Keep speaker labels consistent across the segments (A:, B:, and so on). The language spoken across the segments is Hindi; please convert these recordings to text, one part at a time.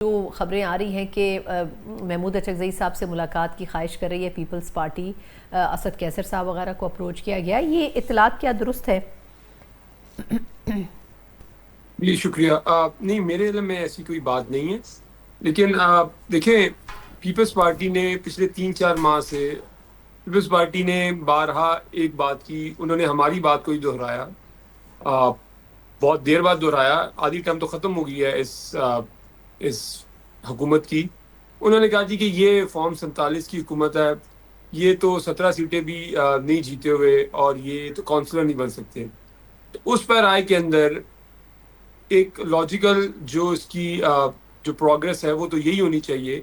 A: जो खबरें आ रही हैं कि महमूद अचकज़ई साहब से मुलाकात की ख्वाहिश कर रही है पीपल्स पार्टी, असद कैसर साहब वगैरह को अप्रोच किया गया, ये इत्तलात क्या दुरुस्त है?
B: जी शुक्रिया। नहीं, मेरे इल्म में ऐसी कोई बात नहीं है, लेकिन देखें, पीपल्स पार्टी ने पिछले 3-4 माह से पीपल्स पार्टी ने बारहा एक बात की, उन्होंने हमारी बात को ही दोहराया, बहुत देर बाद दोहराया। आधी टर्म तो ख़त्म हो गई है इस हुकूमत की। उन्होंने कहा जी कि ये फॉर्म 47 की हुकूमत है, ये तो 17 सीटें भी नहीं जीते हुए और ये तो काउंसलर नहीं बन सकते। तो उस पर राय के अंदर एक लॉजिकल जो इसकी जो प्रोग्रेस है वो तो यही होनी चाहिए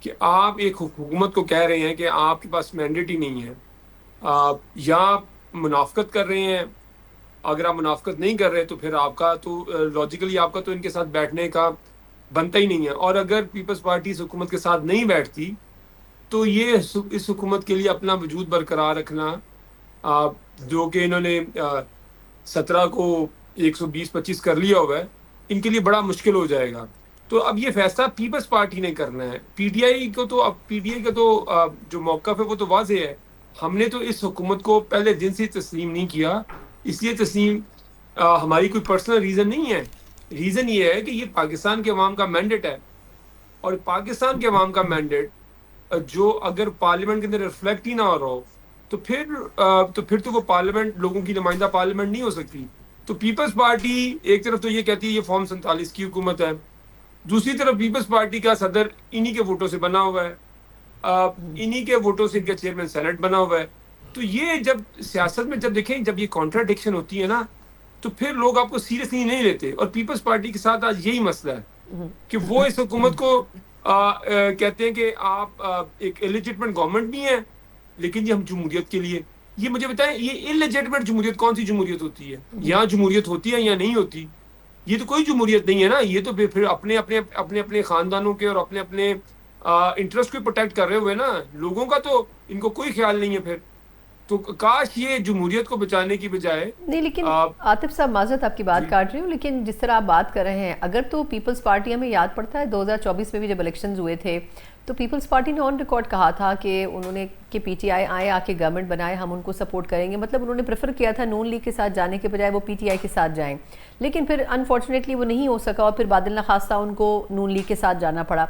B: कि आप एक हुकूमत को कह रहे हैं कि आपके पास मैंडेट ही नहीं है, या आप मुनाफकत कर रहे हैं। अगर आप मुनाफकत नहीं कर रहे तो फिर आपका तो लॉजिकली आपका तो इनके साथ बैठने का बनता ही नहीं है। और अगर पीपल्स पार्टी इस हुकूमत के साथ नहीं बैठती तो ये इस हुकूमत के लिए अपना वजूद बरकरार रखना, जो कि इन्होंने 17 को 120-25 कर लिया हुआ है, इनके लिए बड़ा मुश्किल हो जाएगा। तो अब ये फैसला पीपल्स पार्टी ने करना है। पीटीआई को तो अब पीटीआई का तो जो मौक़िफ़ है वो तो वाज़ेह है। हमने तो इस हुकूमत को पहले दिन से तस्लीम नहीं किया, इसलिए तस्लीम हमारी कोई पर्सनल रीज़न नहीं है। रीज़न ये है कि ये पाकिस्तान के अवाम का मैंडेट है, और पाकिस्तान के अवाम का मैंडेट जो अगर पार्लियामेंट के अंदर रिफ्लेक्ट ही ना हो रहा हो तो फिर तो वो पार्लियामेंट लोगों की नुमाइंदा पार्लियामेंट नहीं हो सकती। तो पीपल्स पार्टी एक तरफ तो ये कहती है ये फॉर्म 47 की हुकूमत है, दूसरी तरफ पीपल्स पार्टी का सदर इन्हीं के वोटों से बना हुआ है, इन्हीं के वोटों से इनका चेयरमैन सेनेट बना हुआ है। तो ये जब सियासत में जब देखें, जब ये कॉन्ट्राडिक्शन होती है ना, तो फिर लोग आपको सीरियसली नहीं लेते। और पीपल्स पार्टी के साथ आज यही मसला है कि वो इस हुकूमत को कहते हैं कि आप एक इलिजिटमेट गवर्नमेंट भी है, लेकिन ये हम जमहूरियत के लिए, ये मुझे बताएं, ये इलिजिटमेट जमहूरियत कौन सी जमहूरियत होती है? यहाँ जमहूरियत होती है या नहीं होती? ये तो कोई जमहूरियत नहीं है ना। ये तो फिर अपने अपने अपने अपने खानदानों के और अपने अपने इंटरेस्ट को प्रोटेक्ट कर रहे हुए ना, लोगों का तो इनको कोई ख्याल नहीं है। फिर तो काश ये जमहूरियत को बचाने की बजाय
A: नहीं, लेकिन आतिफ साहब, माजरत आपकी बात काट रही हूँ, लेकिन जिस तरह आप बात कर रहे हैं, अगर तो पीपल्स पार्टी, हमें याद पड़ता है 2024 में भी जब इलेक्शंस हुए थे तो पीपल्स पार्टी ने ऑन रिकॉर्ड कहा था कि उन्होंने कि पीटीआई आए, आके गवर्नमेंट बनाए, हम उनको सपोर्ट करेंगे। मतलब उन्होंने प्रेफर किया था नून लीग के साथ जाने के बजाय वो पीटीआई के साथ जाएं, लेकिन फिर अनफॉर्चुनेटली वो नहीं हो सका और फिर बादल नखास्ता उनको नून लीग के साथ जाना पड़ा।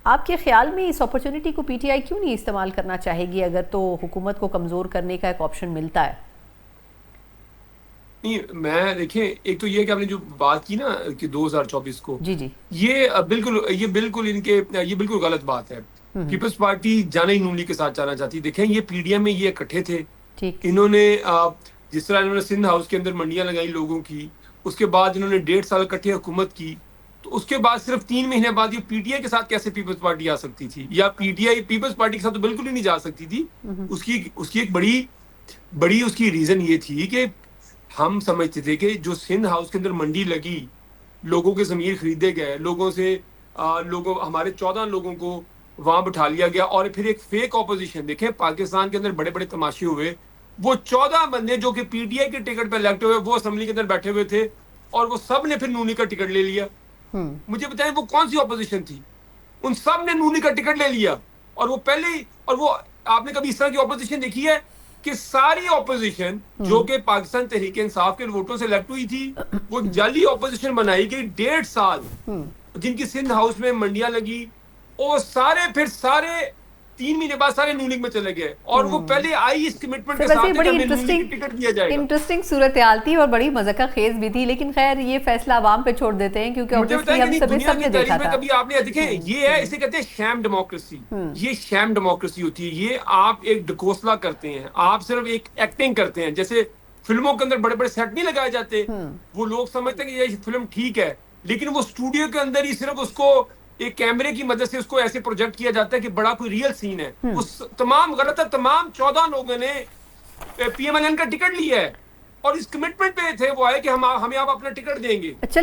A: आपके ख्याल में इस अपॉर्चुनिटी को पीटीआई क्यों नहीं इस्तेमाल करना चाहेगी, अगर तो हुकूमत को कमज़ोर करने का एक ऑप्शन मिलता है?
B: नहीं, मैं देखिए, एक तो ये कि आपने जो बात की ना कि 2024 को,
A: जी जी।
B: ये बिल्कुल गलत बात है। पीपल्स पार्टी जाने ही नून लीग के साथ जाना चाहती। देखें, ये पीडीएम में ये इकट्ठे थे,
A: ठीक।
B: इन्होंने जिस तरह इन्होंने सिंध हाउस के अंदर मंडियां लगाई लोगों की, उसके बाद इन्होंने 1.5 साल इकट्ठे हुकूमत की, तो उसके बाद सिर्फ 3 महीने बाद ये पीटीआई के साथ कैसे पीपल्स पार्टी आ सकती थी? या पीटीआई पीपल्स पार्टी के साथ तो बिल्कुल ही नहीं जा सकती थी। उसकी उसकी एक बड़ी बड़ी उसकी रीजन ये थी कि हम समझते थे कि जो सिंध हाउस के अंदर मंडी लगी, लोगों के ज़मीर खरीदे गए, लोगों हमारे 14 लोगों को वहां बिठा लिया गया, और फिर एक फेक ऑपोजिशन। देखें, पाकिस्तान के अंदर बड़े बड़े तमाशे हुए। वो 14 बंदे जो कि पीटीआई के टिकट पर इलेक्ट हुए, वो असेंबली के अंदर बैठे हुए थे, और वो सब ने फिर नूनी का टिकट ले लिया। मुझे बताएं, वो कौन सी ऑपोजिशन थी? उन सब ने नूनी का टिकट ले लिया, और वो पहले ही, और वो आपने कभी इस तरह की ऑपोजिशन देखी है कि सारी ऑपोजिशन जो कि पाकिस्तान तहरीक इंसाफ के वोटों से इलेक्ट हुई थी, वो जाली ऑपोजिशन बनाई गई 1.5 साल, जिनकी सिंध हाउस में मंडियां लगी, और सारे 3 महीने बाद सारे नून लीग में चले गए, और वो पहले आई इस कमिटमेंट के साथ
A: बड़ी
B: टिकट दिया जाएगा।
A: इंटरेस्टिंग सूरत हाल थी और बड़ी मज़ाका खेज भी थी, लेकिन खैर ये फैसला आवाम पे छोड़ देते हैं, क्योंकि
B: सबने देखा था। कभी आपने देखें, ये है, इसे कहते हैं शैम डेमोक्रेसी। ये शैम डेमोक्रेसी होती है। ये आप एक डकोसला करते हैं, आप सिर्फ एक एक्टिंग करते हैं। जैसे फिल्मों के अंदर बड़े बड़े सेट नहीं लगाए जाते, वो लोग समझते हैं कि ये फिल्म ठीक है, लेकिन वो स्टूडियो के अंदर ही सिर्फ उसको एक कैमरे की मदद से उसको ऐसे प्रोजेक्ट किया जाता है कि बड़ा कोई रियल सीन है। उस तमाम गलत है। तमाम 14 लोगों ने पीएमएलएन का टिकट लिया है, और इस कमिटमेंट पे थे, वो आए कि हमें आप अपना टिकट देंगे।
A: चले